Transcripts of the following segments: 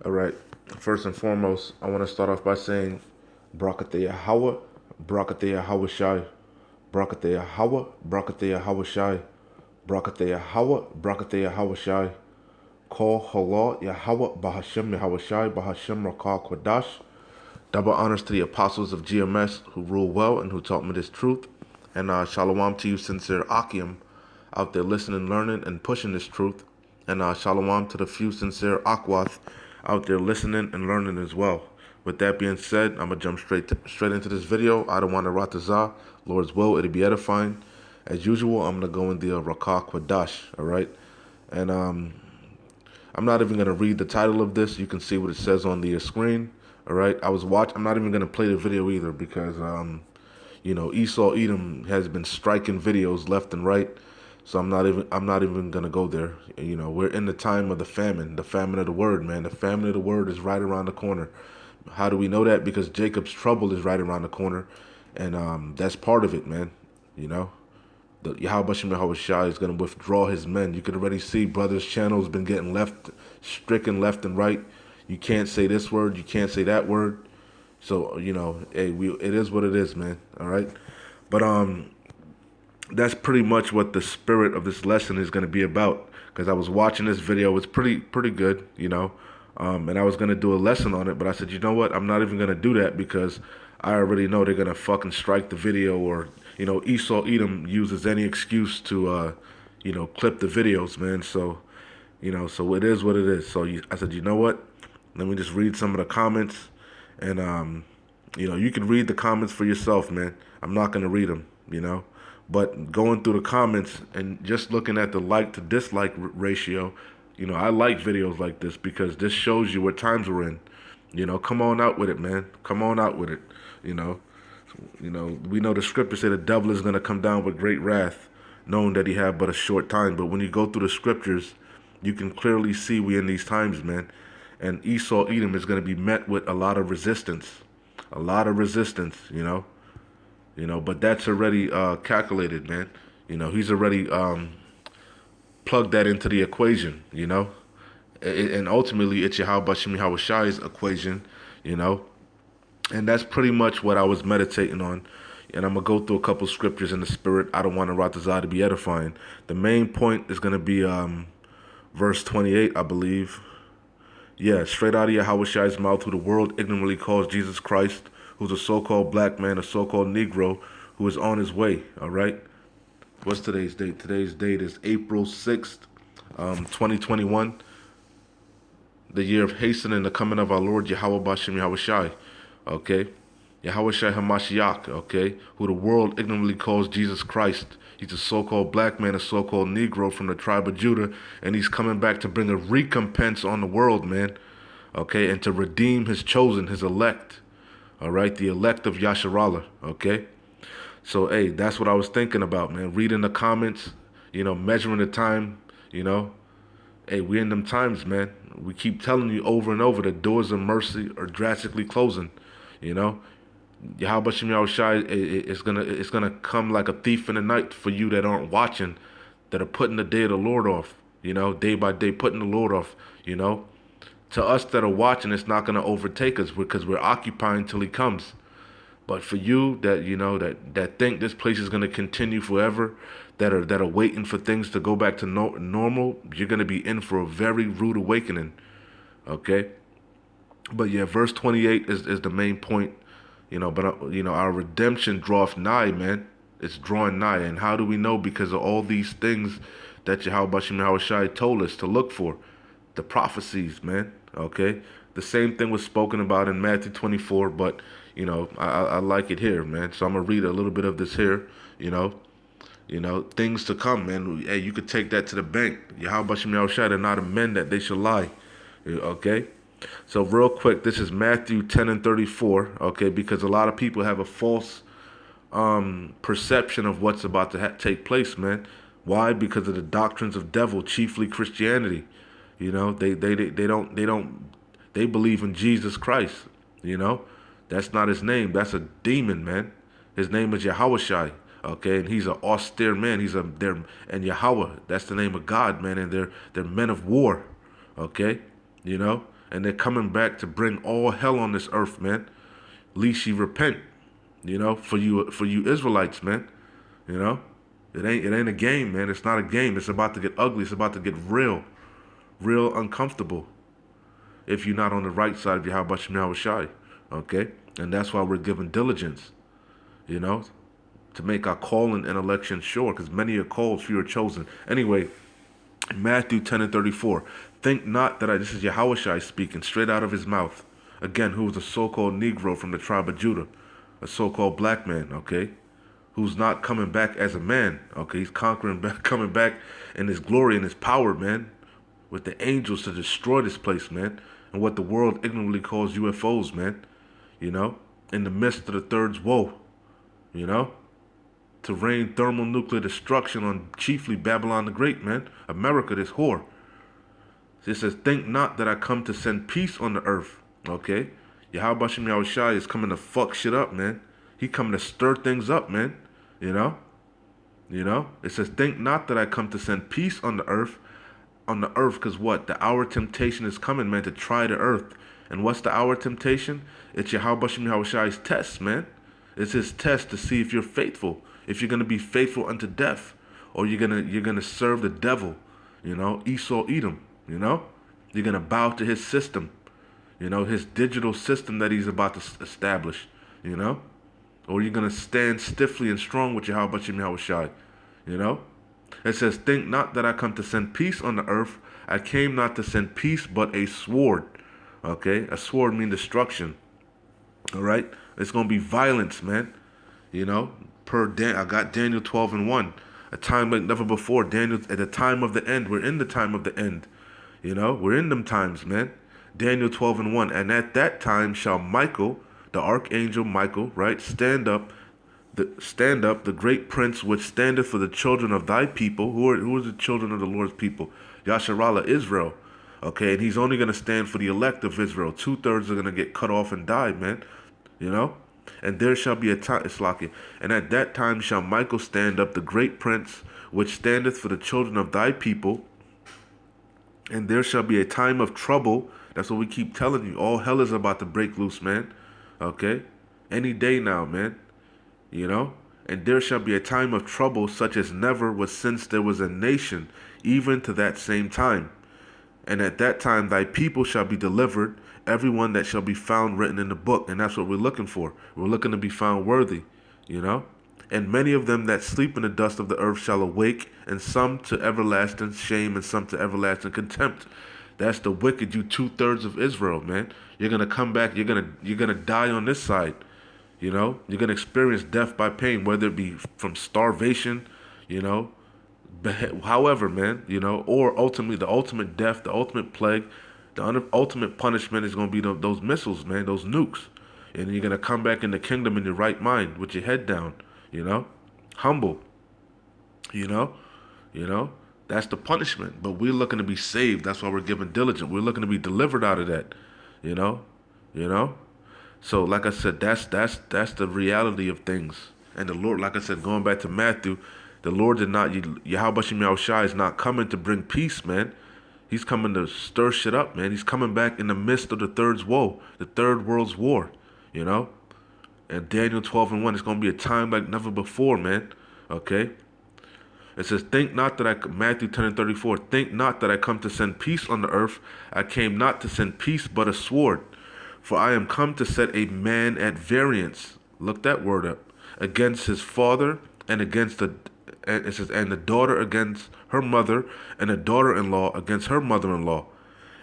All right. First and foremost, I want to start off by saying Brakathea Hawa, Brakathea Hawa Shai, Brakathea Hawa, Brakathea Hawa Shai, Brakathea Hawa, Brakathea Hawa Shai, Call Hala Yahweh Bahashem Yahweh Shai Bahashem Rakal Kwadash. Double honors to the apostles of GMS who rule well and who taught me this truth. And shalom to you, sincere Akim, out there listening, learning, and pushing this truth. And shalom to the few sincere Akwath out there listening and learning as well. With that being said, I'm going to jump straight into this video. I don't want to ratazah. Lord's will, it'll be edifying. As usual, I'm going to go in the Rakah Kwadash, all right? And I'm not even going to read the title of this. You can see what it says on the screen. All right. I'm not even going to play the video either because, Esau Edom has been striking videos left and right. So I'm not even going to go there. We're in the time of the famine of the word, man. The famine of the word is right around the corner. How do we know that? Because Jacob's trouble is right around the corner. And that's part of it, man. You know, the Yahweh Shai is going to withdraw his men. You can already see brothers' channels been getting stricken left and right. You can't say this word, you can't say that word. So hey, it is what it is, man. All right, but that's pretty much what the spirit of this lesson is going to be about. Because I was watching this video, it's pretty good, and I was going to do a lesson on it, but I said, you know what, I'm not even going to do that because I already know they're going to fucking strike the video, or Esau Edom uses any excuse to clip the videos, man. So so it is what it is. So I said, you know what, let me just read some of the comments, and you can read the comments for yourself, man. I'm not going to read them, but going through the comments and just looking at the like to dislike ratio, I like videos like this because this shows you what times we're in. Come on out with it, man. Come on out with it. You know, we know the scriptures say the devil is going to come down with great wrath, knowing that he had but a short time. But when you go through the scriptures, you can clearly see we in these times, man. And Esau Edom is going to be met with a lot of resistance, but that's already calculated, man. He's already plugged that into the equation, and ultimately it's Yahweh Shem Shai's equation, you know, and that's pretty much what I was meditating on. And I'm gonna go through a couple scriptures in the spirit. I don't want to Ratazah to be edifying. The main point is gonna be verse 28, I believe. Yeah, straight out of Yahweh Shai's mouth, who the world ignorantly calls Jesus Christ, who's a so-called black man, a so-called Negro, who is on his way. All right. What's today's date? Today's date is April 6th, 2021, the year of hastening the coming of our Lord Yahweh Bashem Yahweh Shai. Okay. Yahweh Shai Hamashiach, okay, who the world ignorantly calls Jesus Christ. He's a so-called black man, a so-called Negro from the tribe of Judah, and he's coming back to bring a recompense on the world, man, okay, and to redeem his chosen, his elect, all right, the elect of Yasharallah, okay? So, hey, that's what I was thinking about, man, reading the comments, measuring the time, hey, we in them times, man. We keep telling you over and over that doors of mercy are drastically closing, you know? Yahweh Shem Yahweh Shai is gonna come like a thief in the night for you that aren't watching, that are putting the day of the Lord off, day by day putting the Lord off, To us that are watching, it's not gonna overtake us because we're occupying till He comes. But for you that that think this place is gonna continue forever, that are waiting for things to go back to normal, you're gonna be in for a very rude awakening. Okay. But yeah, verse 28 is the main point, But our redemption draweth nigh, man. It's drawing nigh, and how do we know? Because of all these things that Yahweh Shem Yahweh Shai told us to look for, the prophecies, man. Okay, the same thing was spoken about in Matthew 24, but I like it here, man. So I'm gonna read a little bit of this here, things to come, man. Hey, you could take that to the bank. Yahweh Shem Yahweh Shai, they're not men that they should lie. Okay. So real quick, this is Matthew 10 and 34, okay, because a lot of people have a false perception of what's about to take place, man. Why? Because of the doctrines of devil, chiefly Christianity. They believe in Jesus Christ, That's not his name. That's a demon, man. His name is Yahweh Shai, okay, and he's an austere man. And Yahweh, that's the name of God, man, and they're men of war, okay, And they're coming back to bring all hell on this earth, man. Least ye repent, for you Israelites, man. You know? It ain't a game, man. It's not a game. It's about to get ugly. It's about to get real uncomfortable if you're not on the right side of Yahweh Shem Shai. Okay? And that's why we're given diligence, you know, to make our calling and election sure, because many are called, few are chosen. Anyway, Matthew 10 and 34. Think not that this is Yahweh Shai speaking straight out of his mouth. Again, who was a so-called Negro from the tribe of Judah, a so-called black man, okay? Who's not coming back as a man, okay? He's conquering back, coming back in his glory and his power, man, with the angels to destroy this place, man, and what the world ignorantly calls UFOs, man, in the midst of the third's woe, to rain thermonuclear destruction on chiefly Babylon the Great, man, America, this whore. It says, think not that I come to send peace on the earth, okay? Yahweh Shem Yahushai is coming to fuck shit up, man. He coming to stir things up, man. It says, think not that I come to send peace on the earth, because what? The hour of temptation is coming, man, to try the earth. And what's the hour of temptation? It's Yahweh Shem Yahushai's test, man. It's his test to see if you're faithful, if you're gonna be faithful unto death, or you're gonna serve the devil, Esau Edom, You're gonna bow to his system, his digital system that he's about to establish, or you're going to stand stiffly and strong with Yahweh Shem Yahushai, It says, think not that I come to send peace on the earth. I came not to send peace, but a sword. Okay? A sword means destruction. All right? It's going to be violence, man. I got Daniel 12 and 1. A time like never before. Daniel, at the time of the end. We're in the time of the end. We're in them times, man. Daniel 12 and 1. And at that time shall Michael, the archangel Michael, right, stand up, the great prince which standeth for the children of thy people. Who are the children of the Lord's people? Yasharallah, Israel. Okay, and he's only going to stand for the elect of Israel. 2/3 are going to get cut off and die, man. And there shall be a time, Islaki, and at that time shall Michael stand up, the great prince which standeth for the children of thy people. And there shall be a time of trouble. That's what we keep telling you. All hell is about to break loose, man. Okay? Any day now, man. And there shall be a time of trouble such as never was since there was a nation, even to that same time. And at that time thy people shall be delivered, everyone that shall be found written in the book. And that's what we're looking for. We're looking to be found worthy, And many of them that sleep in the dust of the earth shall awake, and some to everlasting shame, and some to everlasting contempt. That's the wicked, you 2/3 of Israel, man. You're gonna come back. You're gonna die on this side. You're gonna experience death by pain, whether it be from starvation, however, man, or ultimately the ultimate death, the ultimate plague, the ultimate punishment is gonna be those missiles, man, those nukes, and you're gonna come back in the kingdom in your right mind with your head down, humble, That's the punishment. But we're looking to be saved. That's why we're given diligence. We're looking to be delivered out of that. So like I said, that's the reality of things. And the Lord, like I said, going back to Matthew, the Lord did not, Yahweh Shem Yahushai is not coming to bring peace, man. He's coming to stir shit up, man. He's coming back in the midst of the third's woe, the third world's war, And Daniel 12 and 1, it's going to be a time like never before, man. Okay? It says, think not that Matthew 10 and 34, think not that I come to send peace on the earth. I came not to send peace, but a sword. For I am come to set a man at variance. Look that word up. Against his father, and against it says, and the daughter against her mother, and the daughter-in-law against her mother-in-law.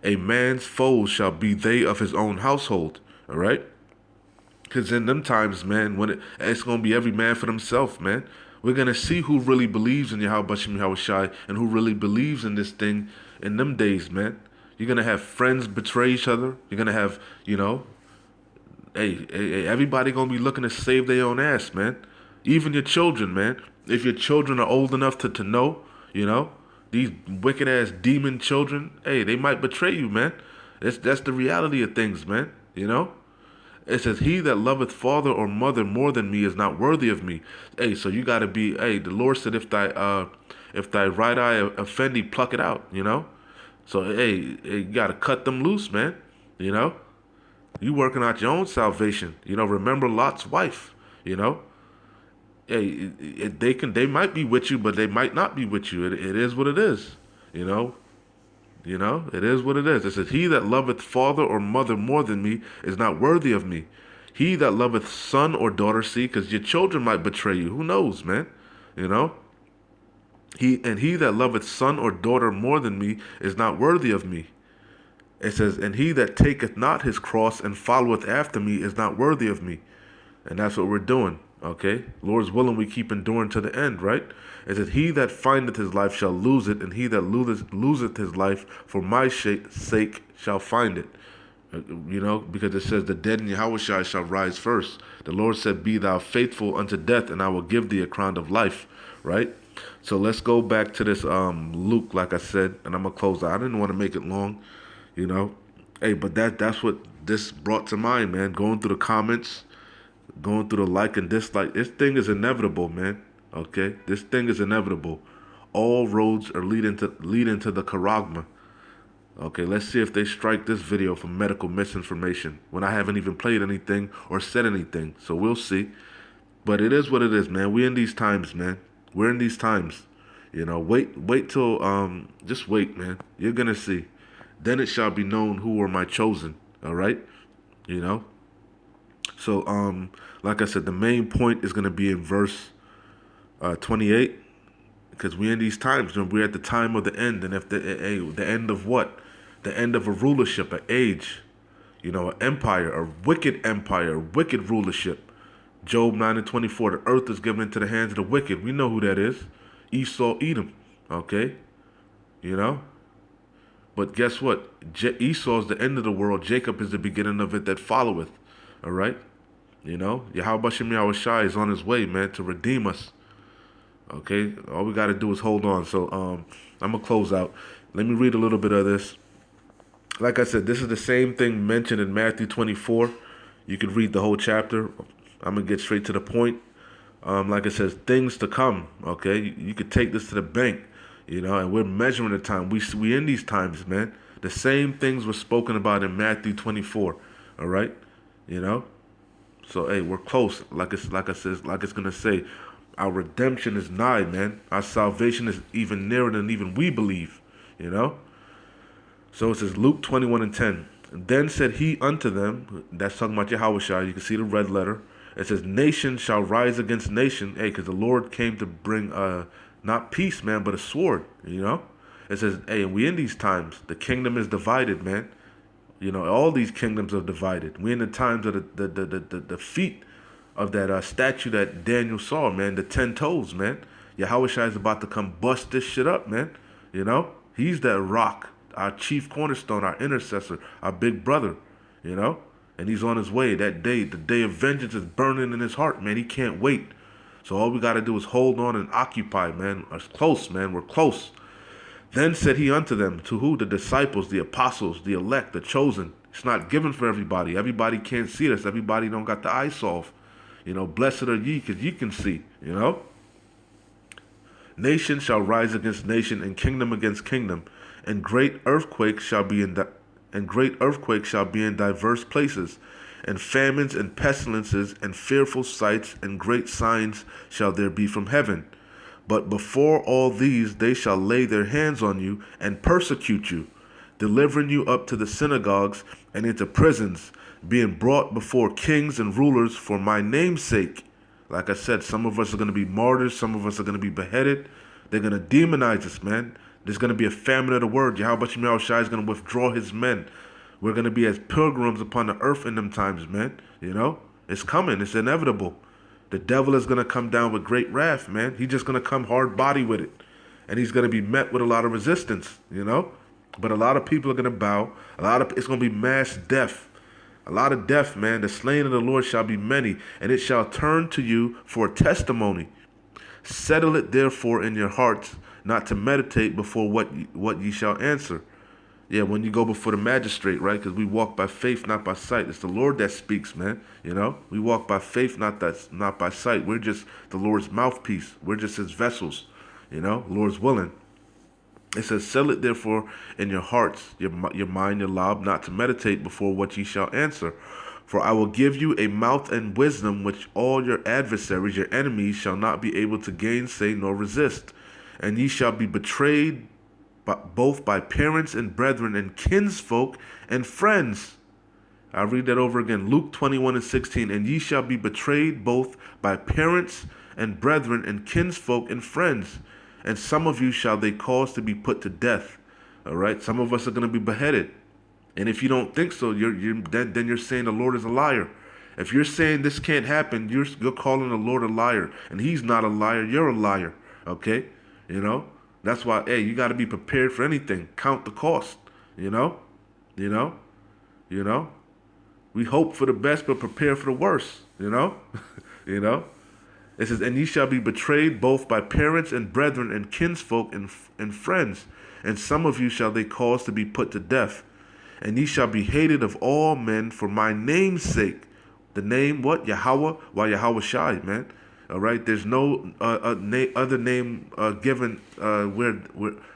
A man's foes shall be they of his own household. All right? Because in them times, man, when it's going to be every man for themselves, man. We're going to see who really believes in Yahweh Shem Yahushai and who really believes in this thing in them days, man. You're going to have friends betray each other. You're going to have, everybody going to be looking to save their own ass, man. Even your children, man. If your children are old enough to know, these wicked-ass demon children, they might betray you, man. That's the reality of things, man, It says, he that loveth father or mother more than me is not worthy of me. So you got to be, the Lord said, if thy right eye offend thee, pluck it out, So, you got to cut them loose, man. You know, you working out your own salvation. You know, remember Lot's wife. You know, hey, they might be with you, but they might not be with you. It is what it is. You know, it is what it is. It says, "He that loveth father or mother more than me is not worthy of me. He that loveth son or daughter, see, because your children might betray you. Who knows, man? You know, he that loveth son or daughter more than me is not worthy of me." It says, "And he that taketh not his cross and followeth after me is not worthy of me." And that's what we're doing. Okay? Lord's willing, we keep enduring to the end, right? It says, "He that findeth his life shall lose it, and he that loseth his life for my sake shall find it." You know, because it says, "The dead in Yahushua shall rise first." The Lord said, "Be thou faithful unto death, and I will give thee a crown of life." Right? So let's go back to this Luke, like I said, and I'm gonna close out. I didn't want to make it long, you know. Hey, but that's what this brought to mind, man. Going through the comments, going through the like and dislike. This thing is inevitable, man. Okay, this thing is inevitable. All roads are leading to the Karagma. Okay, let's see if they strike this video for medical misinformation when I haven't even played anything or said anything. So we'll see. But it is what it is, man. We're in these times, man. We're in these times. You know, wait till just wait, man. You're gonna see. Then it shall be known who are my chosen. All right, you know. So like I said, the main point is gonna be in verse 28, because we're in these times when we're at the time of the end, and if the end of what, the end of a rulership, an age, you know, an empire, a wicked empire, a wicked rulership. Job 9:24, the earth is given into the hands of the wicked. We know who that is. Esau, Edom. Okay? You know? But guess what? Esau is the end of the world. Jacob is the beginning of it that followeth. All right? You know? Yahweh Shem Yahweh Shai is on his way, man, to redeem us. Okay? All we got to do is hold on. So I'm going to close out. Let me read a little bit of this. Like I said, this is the same thing mentioned in Matthew 24. You can read the whole chapter. I'm going to get straight to the point. Like it says, things to come, okay? You could take this to the bank, you know, and we're measuring the time. We in these times, man. The same things were spoken about in Matthew 24, all right? You know? So, hey, we're close. Like it's going to say, our redemption is nigh, man. Our salvation is even nearer than even we believe, you know? So it says, Luke 21:10. Then said he unto them, that's talking about Yahushua, you can see the red letter. It says, nation shall rise against nation. Hey, because the Lord came to bring not peace, man, but a sword, you know? It says, hey, and we in these times, the kingdom is divided, man. You know, all these kingdoms are divided. We in the times of the feet of that statue that Daniel saw, man, the 10 toes, man. Yahushua is about to come bust this shit up, man. You know? He's that rock, our chief cornerstone, our intercessor, our big brother, you know? And he's on his way. That day, the day of vengeance is burning in his heart, man. He can't wait. So all we got to do is hold on and occupy, man. It's close, man. We're close. Then said he unto them, to who? The disciples, the apostles, the elect, the chosen. It's not given for everybody. Everybody can't see this. Everybody don't got the eyesolve. You know, blessed are ye, because ye can see, you know? Nation shall rise against nation, and kingdom against kingdom, and great earthquakes shall be in diverse places, and famines and pestilences and fearful sights and great signs shall there be from heaven. But before all these they shall lay their hands on you and persecute you, delivering you up to the synagogues and into prisons, being brought before kings and rulers for my name's sake. Like I said, some of us are going to be martyrs, some of us are going to be beheaded. They're going to demonize us, man. There's going to be a famine of the word. Yahweh Shai is going to withdraw his men. We're going to be as pilgrims upon the earth in them times, man. You know? It's coming. It's inevitable. The devil is going to come down with great wrath, man. He's just going to come hard body with it. And he's going to be met with a lot of resistance, you know? But a lot of people are going to bow. It's going to be mass death. A lot of death, man. The slain of the Lord shall be many, and it shall turn to you for a testimony. Settle it therefore in your hearts, not to meditate before what ye shall answer. Yeah, when you go before the magistrate, right? Because we walk by faith, not by sight. It's the Lord that speaks, man. You know, we walk by faith, not by sight. We're just the Lord's mouthpiece. We're just his vessels, you know, Lord's willing. It says, "Sell it therefore in your hearts, your mind, your lob, not to meditate before what ye shall answer. For I will give you a mouth and wisdom which all your adversaries, your enemies, shall not be able to gainsay nor resist. And ye shall be betrayed both by parents and brethren and kinsfolk and friends." I'll read that over again. Luke 21:16. "And ye shall be betrayed both by parents and brethren and kinsfolk and friends. And some of you shall they cause to be put to death." All right. Some of us are going to be beheaded. And if you don't think so, then you're saying the Lord is a liar. If you're saying this can't happen, you're calling the Lord a liar. And he's not a liar. You're a liar. Okay. You know, that's why, hey, you got to be prepared for anything. Count the cost. You know, you know, you know. We hope for the best, but prepare for the worst. You know, you know. It says, "And ye shall be betrayed both by parents and brethren and kinsfolk and friends. And some of you shall they cause to be put to death. And ye shall be hated of all men for my name's sake." The name, what? Yahweh? Why Yahweh Shai, man. All right. There's no other name given where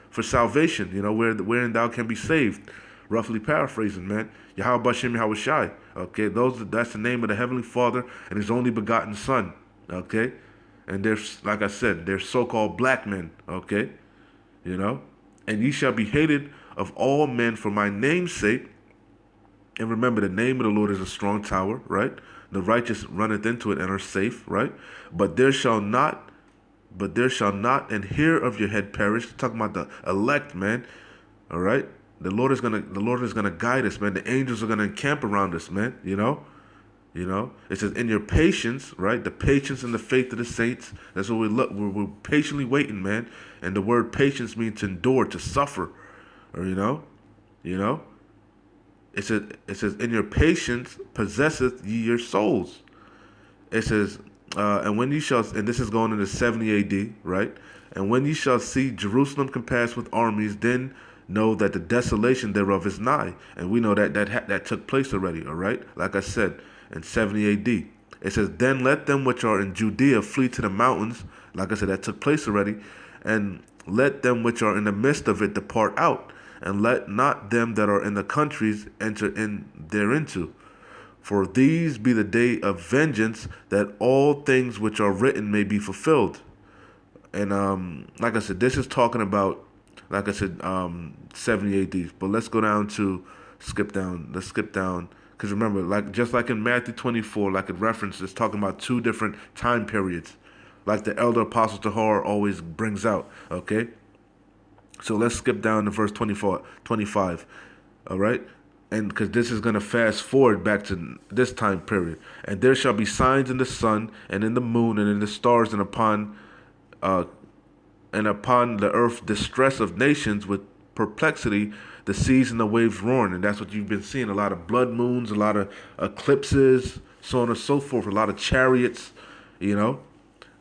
for salvation. You know, wherein thou can be saved. Roughly paraphrasing, man. Yahweh Bashem Yahweh Shai. Okay, that's the name of the Heavenly Father and His only begotten Son. Okay, and there's, like I said, they're so-called black men. Okay, you know, "And ye shall be hated of all men for my name's sake." And remember, the name of the Lord is a strong tower, right? The righteous runneth into it and are safe, right? But there shall not, and hair of your head perish. Talking about the elect, man. All right. The Lord is gonna guide us, man. The angels are gonna encamp around us, man. You know. You know, it says, "In your patience," right? The patience and the faith of the saints. That's what we look. We're patiently waiting, man. And the word patience means to endure, to suffer, or you know. It says, "In your patience possesseth ye your souls." It says, "And when ye shall," and this is going into 70 A.D., right? "And when ye shall see Jerusalem compassed with armies, then know that the desolation thereof is nigh." And we know that took place already. All right, like I said, in 70 A.D. It says, "Then let them which are in Judea flee to the mountains." Like I said, that took place already. "And let them which are in the midst of it depart out, and let not them that are in the countries enter in thereinto. For these be the day of vengeance, that all things which are written may be fulfilled." And like I said, this is talking about, like I said, 70 AD. But let's go down to Let's skip down. Because remember, just like in Matthew 24, like it references, talking about two different time periods, like the elder apostle Tahar always brings out. Okay, so let's skip down to verse 25. All right, and because this is going to fast forward back to this time period. "And there shall be signs in the sun and in the moon and in the stars, uh, and upon the earth distress of nations with perplexity, the seas and the waves roaring." And that's what you've been seeing: a lot of blood moons, a lot of eclipses, so on and so forth, a lot of chariots, you know,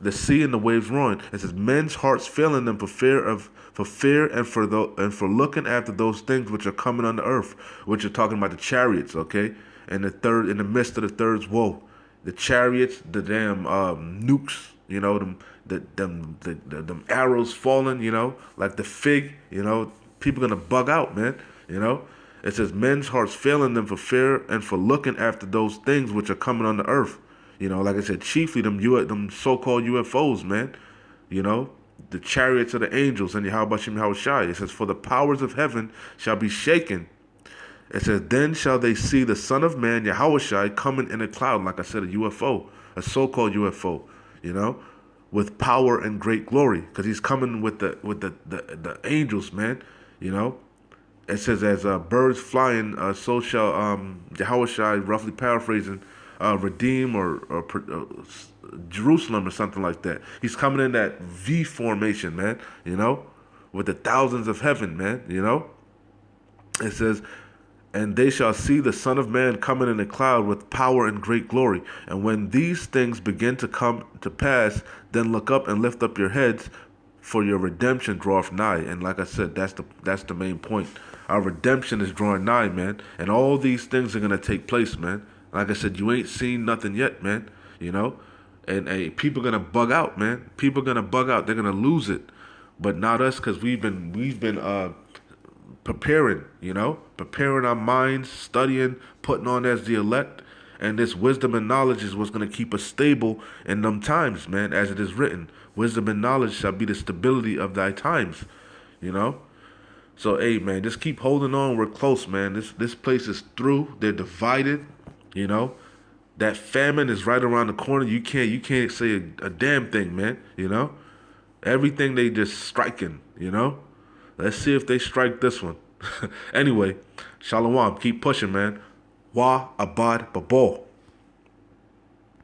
the sea and the waves roaring. It says, "Men's hearts failing them for fear and for looking after those things which are coming on the earth," which are talking about the chariots, okay? And in the midst of the third's woe, the chariots, the damn nukes, you know, them arrows falling, you know, like the fig, you know, people gonna bug out, man, you know. It says, "Men's hearts failing them for fear and for looking after those things which are coming on the earth." You know, like I said, chiefly them so-called UFOs, man. You know, the chariots of the angels and Yahweh Shem Yahweh Shai. It says, "For the powers of heaven shall be shaken." It says, "Then shall they see the Son of Man, Yahweh Shai, coming in a cloud," like I said, a UFO, a so-called UFO, you know, "with power and great glory," because he's coming with the angels, man, you know. It says, "As birds flying, so shall Yahweh Shai," roughly paraphrasing, redeem or Jerusalem or something like that. He's coming in that V formation, man, you know, with the thousands of heaven, man, you know. It says, "And they shall see the Son of Man coming in a cloud with power and great glory. And when these things begin to come to pass, then look up and lift up your heads, for your redemption draweth nigh." And like I said, that's the main point. Our redemption is drawing nigh, man. And all these things are gonna take place, man. Like I said, you ain't seen nothing yet, man. You know, and people gonna bug out, man. People gonna bug out. They're gonna lose it. but not us, because we've been preparing, preparing our minds, studying, putting on as the elect. And this wisdom and knowledge is what's going to keep us stable in them times, man, as it is written. Wisdom and knowledge shall be the stability of thy times, you know? So, hey, man, just keep holding on. We're close, man. This place is through. They're divided, you know? That famine is right around the corner. You can't say a damn thing, man, you know? Everything they just striking, you know? Let's see if they strike this one. Anyway, Shalom. Keep pushing, man. Wa abad babor.